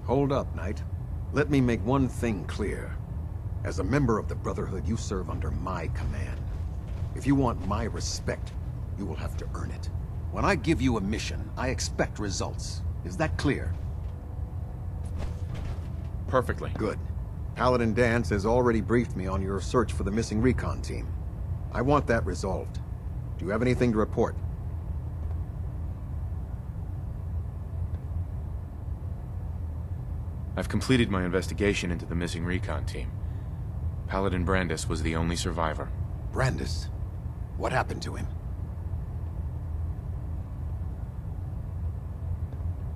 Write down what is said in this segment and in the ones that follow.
Hold up, Knight. Let me make one thing clear. As a member of the Brotherhood, you serve under my command. If you want my respect, you will have to earn it. When I give you a mission, I expect results. Is that clear? Perfectly. Good. Paladin Dance has already briefed me on your search for the missing recon team. I want that resolved. Do you have anything to report? I've completed my investigation into the missing recon team. Paladin Brandis was the only survivor. Brandis? What happened to him?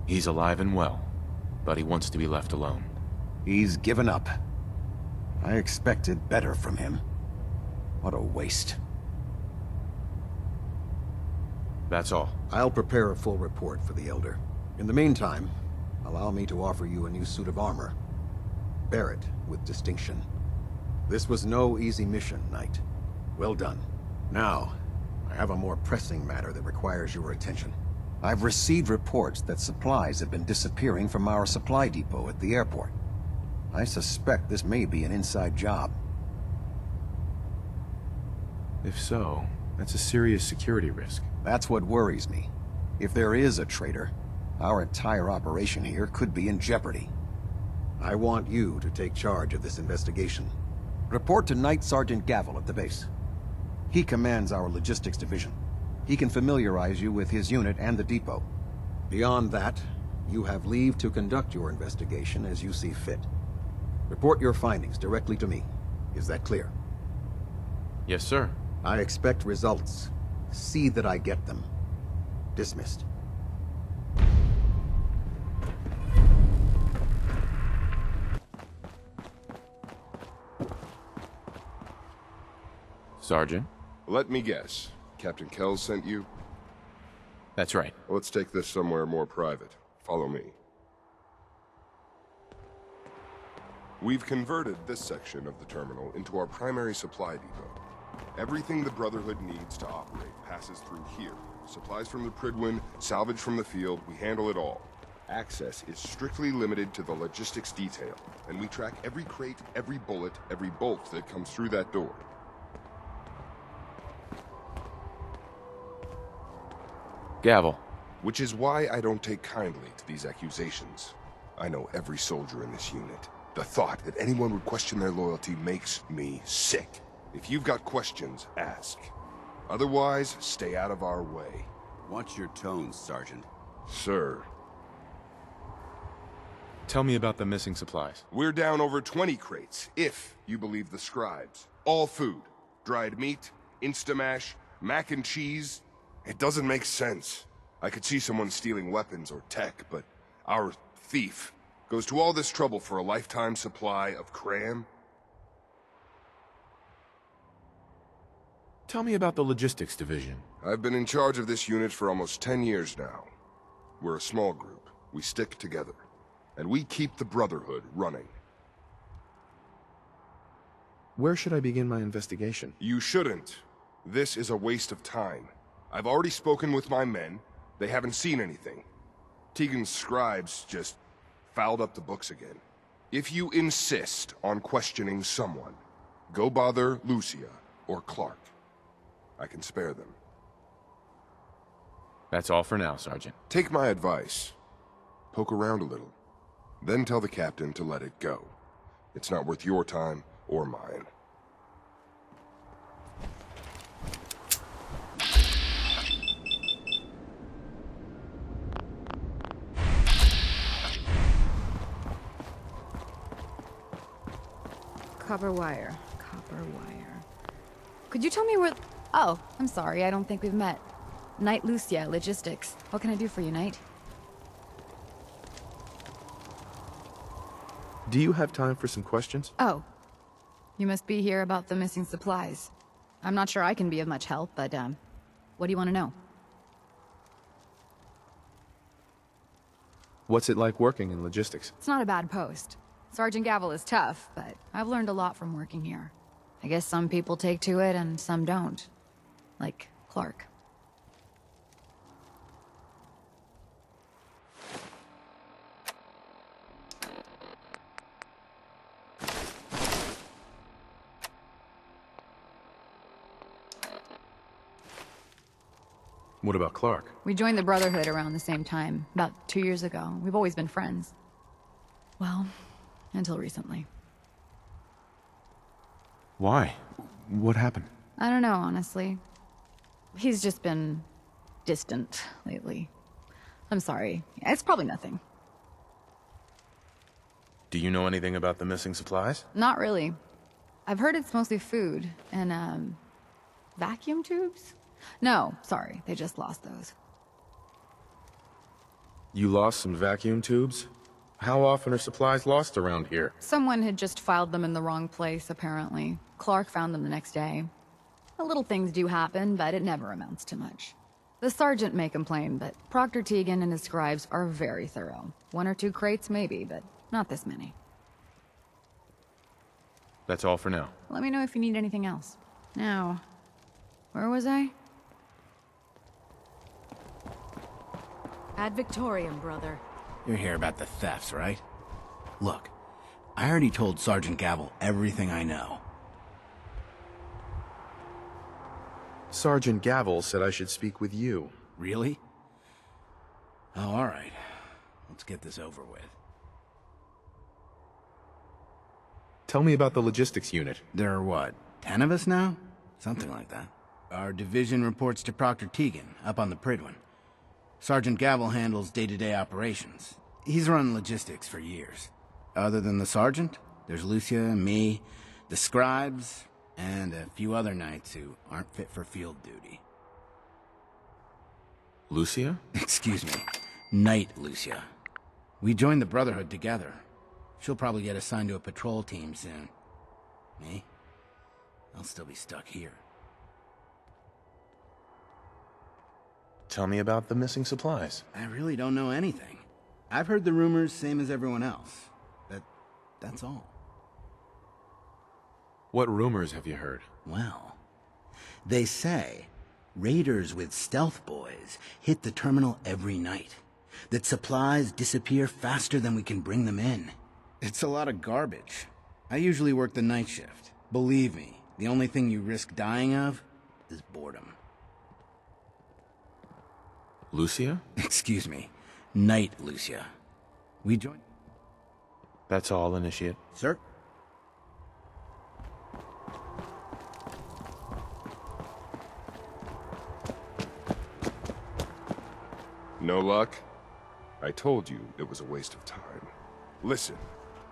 He's alive and well, but he wants to be left alone. He's given up. I expected better from him. What a waste. That's all. I'll prepare a full report for the Elder. In the meantime, allow me to offer you a new suit of armor. Bear it with distinction. This was no easy mission, Knight. Well done. Now, I have a more pressing matter that requires your attention. I've received reports that supplies have been disappearing from our supply depot at the airport. I suspect this may be an inside job. If so, that's a serious security risk. That's what worries me. If there is a traitor, our entire operation here could be in jeopardy. I want you to take charge of this investigation. Report to Knight Sergeant Gavel at the base. He commands our logistics division. He can familiarize you with his unit and the depot. Beyond that, you have leave to conduct your investigation as you see fit. Report your findings directly to me. Is that clear? Yes, sir. I expect results. See that I get them. Dismissed. Sergeant? Let me guess. Captain Kells sent you? That's right. Let's take this somewhere more private. Follow me. We've converted this section of the terminal into our primary supply depot. Everything the Brotherhood needs to operate passes through here. Supplies from the Prydwen, salvage from the field, we handle it all. Access is strictly limited to the logistics detail, and we track every crate, every bullet, every bolt that comes through that door. Gavel. Which is why I don't take kindly to these accusations. I know every soldier in this unit. The thought that anyone would question their loyalty makes me sick. If you've got questions, ask. Otherwise, stay out of our way. Watch your tone, Sergeant. Sir. Tell me about the missing supplies. We're down over 20 crates, if you believe the scribes. All food. Dried meat, Instamash, mac and cheese. It doesn't make sense. I could see someone stealing weapons or tech, but our thief goes to all this trouble for a lifetime supply of cram? Tell me about the logistics division. I've been in charge of this unit for almost 10 years now. We're a small group. We stick together. And we keep the Brotherhood running. Where should I begin my investigation? You shouldn't. This is a waste of time. I've already spoken with my men. They haven't seen anything. Tegan's scribes just fouled up the books again. If you insist on questioning someone, go bother Lucia or Clark. I can spare them. That's all for now, Sergeant. Take my advice. Poke around a little. Then tell the captain to let it go. It's not worth your time or mine. Copper wire. Copper wire. Could you tell me where... Oh, I'm sorry, I don't think we've met. Knight Lucia, Logistics. What can I do for you, Knight? Do you have time for some questions? Oh. You must be here about the missing supplies. I'm not sure I can be of much help, but, what do you want to know? What's it like working in logistics? It's not a bad post. Sergeant Gavel is tough, but I've learned a lot from working here. I guess some people take to it and some don't. Like Clark. What about Clark? We joined the Brotherhood around the same time, about 2 years ago. We've always been friends. Well, until recently. Why? What happened? I don't know, honestly. He's just been distant lately. I'm sorry. It's probably nothing. Do you know anything about the missing supplies? Not really. I've heard it's mostly food and, vacuum tubes? No, sorry. They just lost those. You lost some vacuum tubes? How often are supplies lost around here? Someone had just filed them in the wrong place, apparently. Clark found them the next day. Little things do happen, but it never amounts to much. The sergeant may complain, but Proctor Tegan and his scribes are very thorough. 1 or 2 crates, maybe, but not this many. That's all for now. Let me know if you need anything else. Now, where was I? Ad Victoriam, brother. You're here about the thefts, right? Look, I already told Sergeant Gavel everything I know. Sergeant Gavel said I should speak with you. Really? Oh, all right. Let's get this over with. Tell me about the logistics unit. There are what, 10 of us now? Something like that. Our division reports to Proctor Tegan, up on the Pridwin. Sergeant Gavel handles day-to-day operations. He's run logistics for years. Other than the sergeant, there's Lucia, me, the scribes, and a few other knights who aren't fit for field duty. Lucia? Excuse me. Knight Lucia. We joined the Brotherhood together. She'll probably get assigned to a patrol team soon. Me? I'll still be stuck here. Tell me about the missing supplies. I really don't know anything. I've heard the rumors, same as everyone else. That's all. What rumors have you heard? Well, they say raiders with stealth boys hit the terminal every night. That supplies disappear faster than we can bring them in. It's a lot of garbage. I usually work the night shift. Believe me, the only thing you risk dying of is boredom. Lucia? Excuse me. Knight Lucia. We joined... That's all, Initiate. Sir? No luck? I told you it was a waste of time. Listen,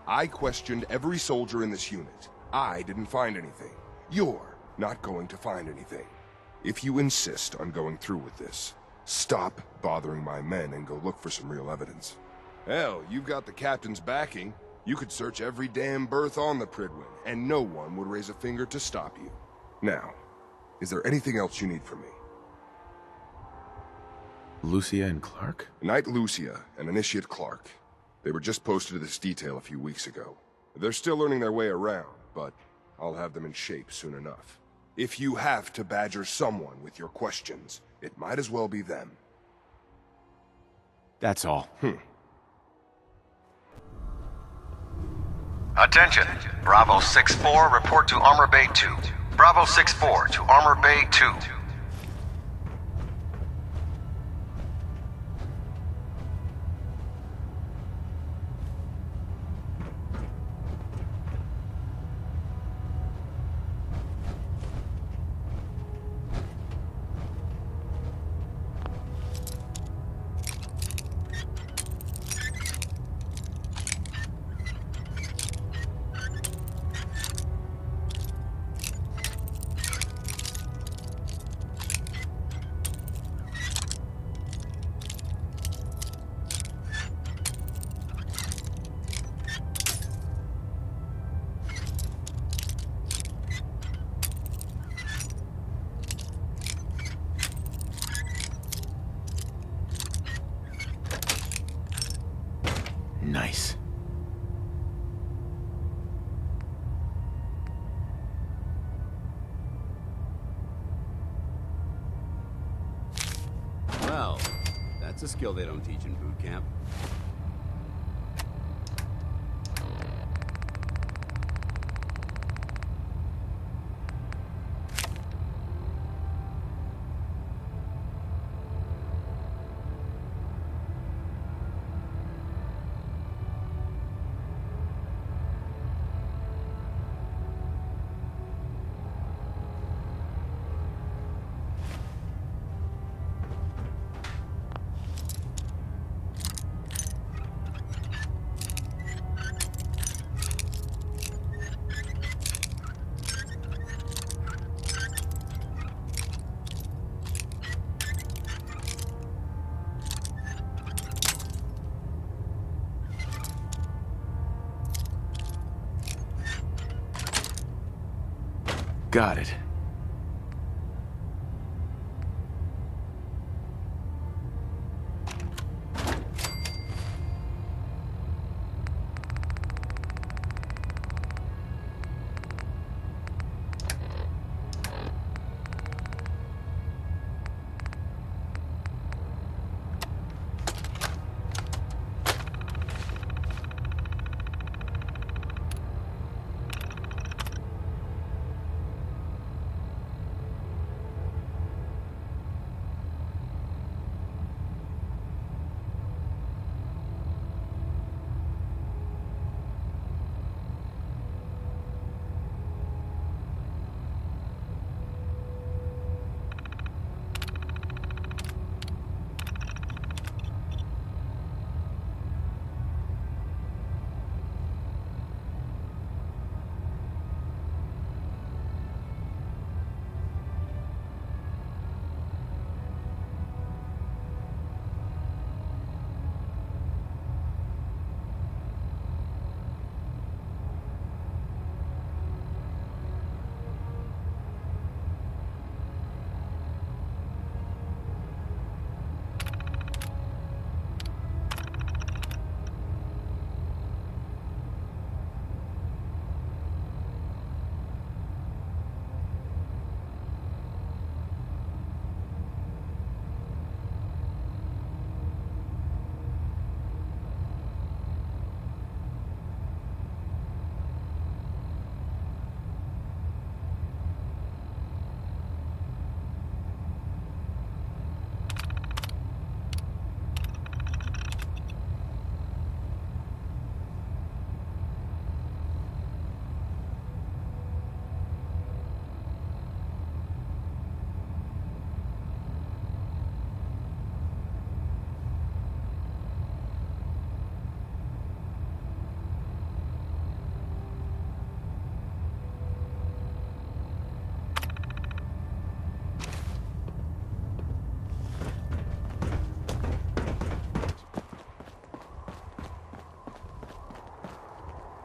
I questioned every soldier in this unit. I didn't find anything. You're not going to find anything. If you insist on going through with this, stop bothering my men and go look for some real evidence. Hell, you've got the captain's backing. You could search every damn berth on the Pridwin, and no one would raise a finger to stop you. Now, is there anything else you need from me? Lucia and Clark? Knight Lucia and Initiate Clark. They were just posted to this detail a few weeks ago. They're still learning their way around, but I'll have them in shape soon enough. If you have to badger someone with your questions, it might as well be them. That's all. Attention! Bravo 6-4, report to Armor Bay 2. Bravo 6-4 to Armor Bay 2. Nice. Well, that's a skill they don't teach in boot camp. Got it.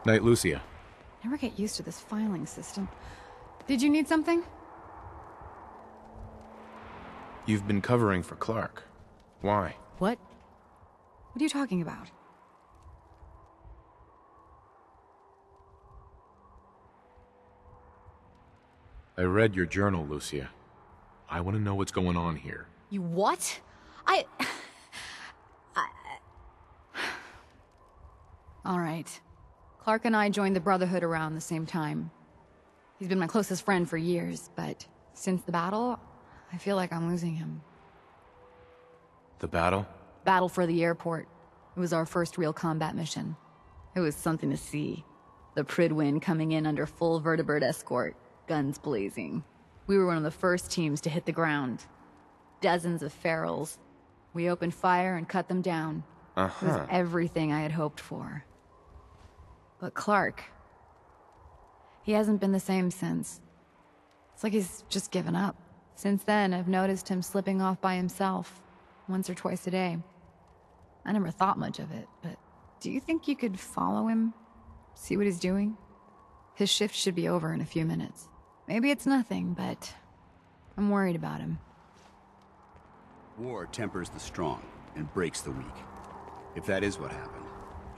Night, Lucia. Never get used to this filing system. Did you need something? You've been covering for Clark. Why? What? What are you talking about? I read your journal, Lucia. I want to know what's going on here. You what? All right. Clark and I joined the Brotherhood around the same time. He's been my closest friend for years, but since the battle, I feel like I'm losing him. The battle? Battle for the airport. It was our first real combat mission. It was something to see. The Pridwin coming in under full vertebrate escort, guns blazing. We were one of the first teams to hit the ground. Dozens of ferals. We opened fire and cut them down. It was everything I had hoped for. But Clark, he hasn't been the same since. It's like he's just given up. Since then, I've noticed him slipping off by himself, once or twice a day. I never thought much of it, but do you think you could follow him? See what he's doing? His shift should be over in a few minutes. Maybe it's nothing, but I'm worried about him. War tempers the strong and breaks the weak. If that is what happened,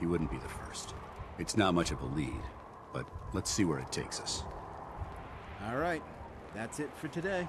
he wouldn't be the first. It's not much of a lead, but let's see where it takes us. All right, that's it for today.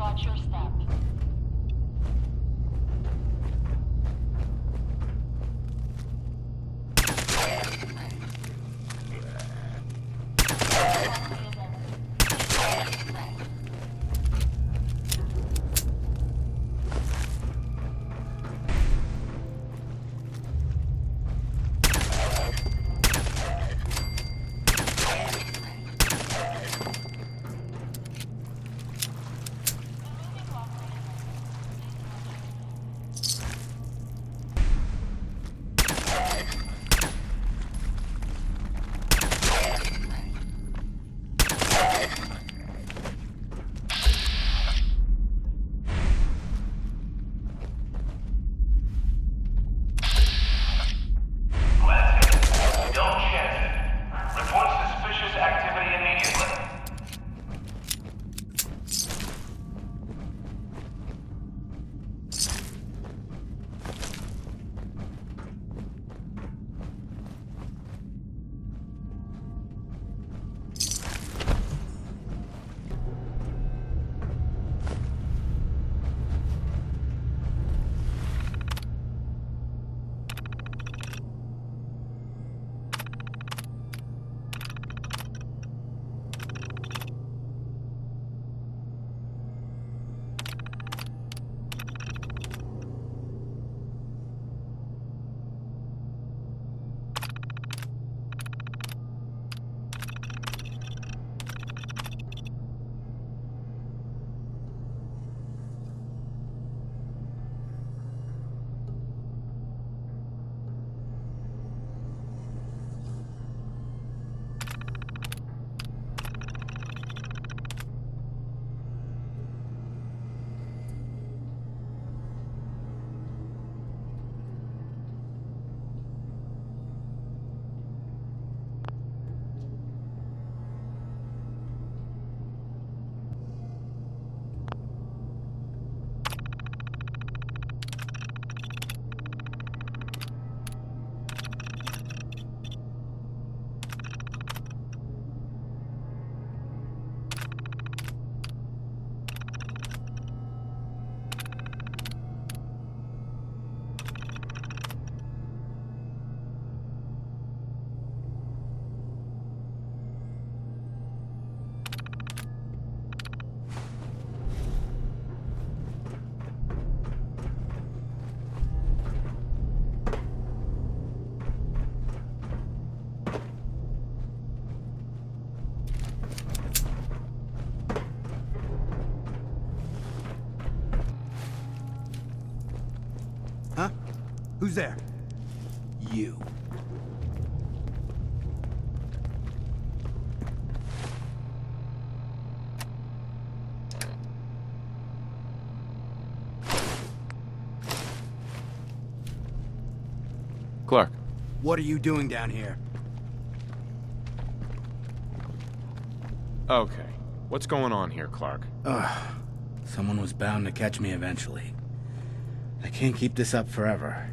Watch your step. Huh? Who's there? You. Clark, What are you doing down here? okay. What's going on here, Clark? Someone was bound to catch me eventually. I can't keep this up forever.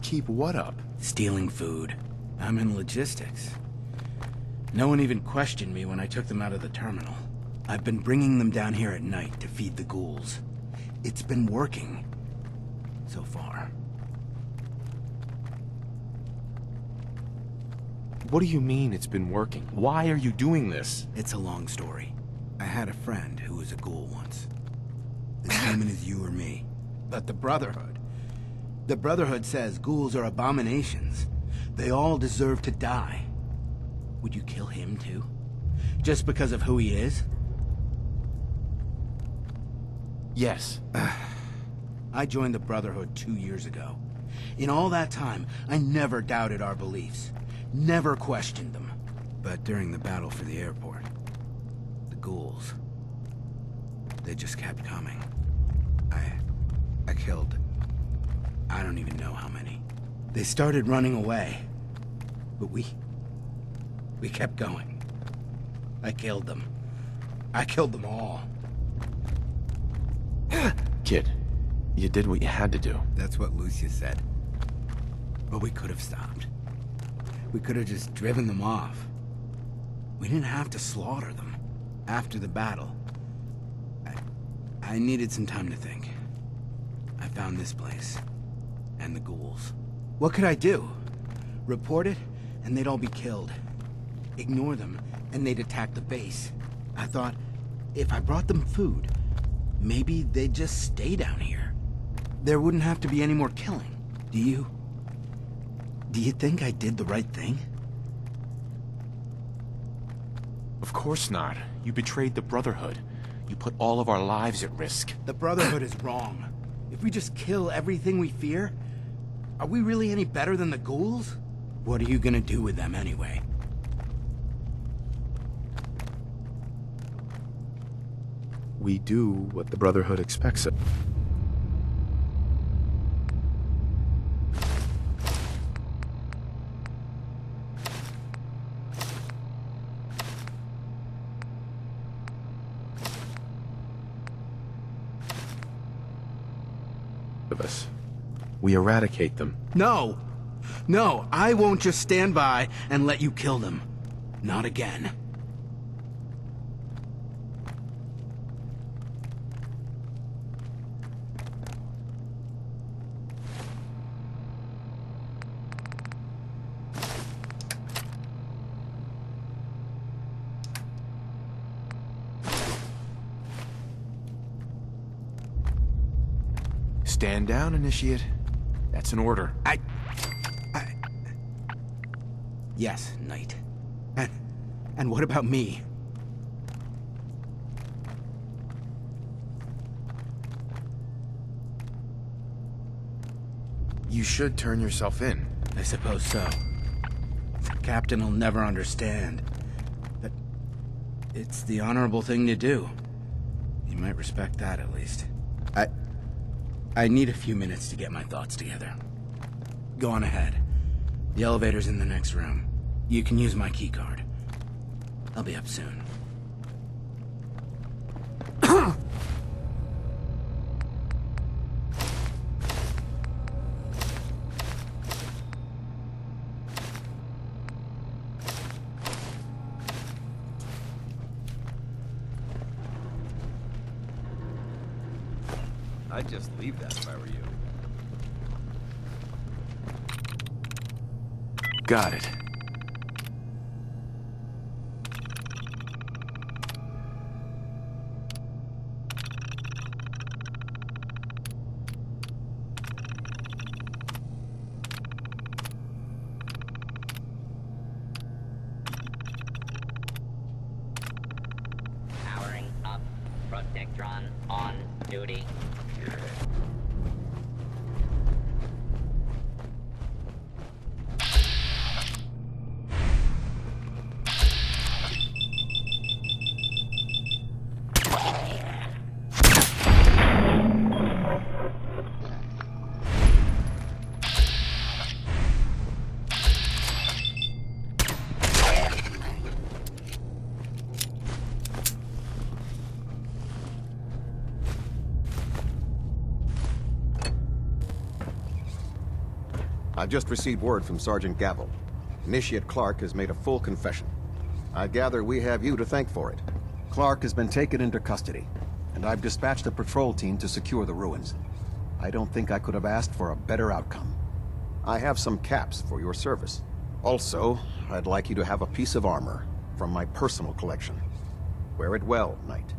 Keep what up? Stealing food. I'm in logistics. No one even questioned me when I took them out of the terminal. I've been bringing them down here at night to feed the ghouls. It's been working. So far. What do you mean it's been working? Why are you doing this? It's a long story. I had a friend who was a ghoul once. The same as you or me. But the Brotherhood. The Brotherhood says ghouls are abominations. They all deserve to die. Would you kill him too? Just because of who he is? Yes. I joined the Brotherhood 2 years ago. In all that time, I never doubted our beliefs. Never questioned them. But during the battle for the airport, the ghouls, they just kept coming. I killed, I don't even know how many. They started running away. But we kept going. I killed them. I killed them all. Kid, you did what you had to do. That's what Lucia said. But we could have stopped. We could have just driven them off. We didn't have to slaughter them. after the battle. I needed some time to think. I found this place. And the ghouls. What could I do? Report it, and they'd all be killed. Ignore them, and they'd attack the base. I thought, if I brought them food, maybe they'd just stay down here. There wouldn't have to be any more killing. Do you think I did the right thing? Of course not. You betrayed the Brotherhood. You put all of our lives at risk. The Brotherhood is wrong. If we just kill everything we fear, are we really any better than the ghouls? What are you gonna do with them anyway? We do what the Brotherhood expects of us. We eradicate them. No! No, I won't just stand by and let you kill them. Not again. Stand down, Initiate. That's an order. Yes, Knight. And what about me? You should turn yourself in. I suppose so. The captain will never understand. But it's the honorable thing to do. You might respect that, at least. I need a few minutes to get my thoughts together. Go on ahead. The elevator's in the next room. You can use my keycard. I'll be up soon. I'd just leave that if I were you. Got it. Powering up. Protectron on duty. I've just received word from Sergeant Gavel. Initiate Clark has made a full confession. I gather we have you to thank for it. Clark has been taken into custody, and I've dispatched a patrol team to secure the ruins. I don't think I could have asked for a better outcome. I have some caps for your service. Also, I'd like you to have a piece of armor from my personal collection. Wear it well, Knight.